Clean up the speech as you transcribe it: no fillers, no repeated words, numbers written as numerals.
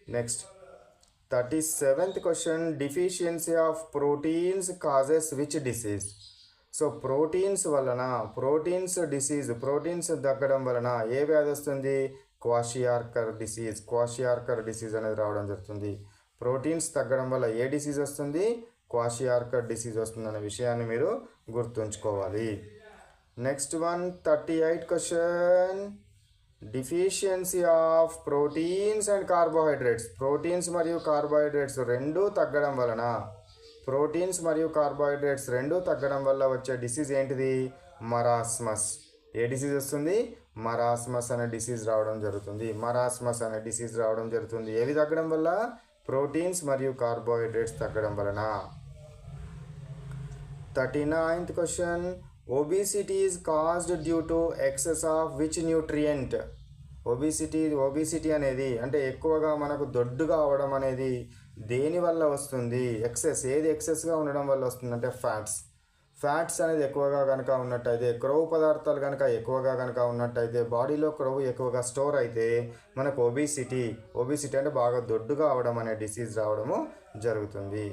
Next 37th question, deficiency of proteins causes which disease? So proteins వలన, proteins తగ్గడం వలన ఏ వ్యాధి వస్తుంది? క్వాషియార్కర్ డిసీజ్ అనేది రావడం జరుగుతుంది. ప్రోటీన్స్ తగ్గడం వల్ల ఏ డిసీజ్ వస్తుంది? క్వాషియార్కర్ డిసీజ్ వస్తుంది అనే విషయాన్ని మీరు గుర్తుంచుకోవాలి. Next one 38 question, deficiency of proteins and carbohydrates. Proteins మరియు కార్బోహైడ్రేట్స్ రెండూ తగ్గడం వల్ల వచ్చే డిసీజ్ ఏంటిది? మరాస్మస్. ఏ డిసీజ్ వస్తుంది? మరాస్మస్ అనే డిసీజ్ రావడం జరుగుతుంది. ఏవి తగ్గడం వల్ల? ప్రోటీన్స్ మరియు కార్బోహైడ్రేట్స్ తగ్గడం వలన. 39th question, obesity is caused due to excess of which nutrient? Obesity అనేది అంటే ఎక్కువగా మనకు దొడ్డుగా అవడం అనేది దేని వల్ల వస్తుంది? ఏది ఎక్సెస్గా ఉండడం వల్ల వస్తుంది అంటే ఫ్యాట్స్ అనేది ఎక్కువగా కనుక ఉన్నట్టయితే, క్రొవ్వు పదార్థాలు కనుక ఎక్కువగా కనుక ఉన్నట్టయితే, బాడీలో క్రొవ్వు ఎక్కువగా స్టోర్ అయితే మనకు ఒబిసిటీ అంటే బాగా దొడ్డుగా అవడం అనే డిసీజ్ రావడము జరుగుతుంది.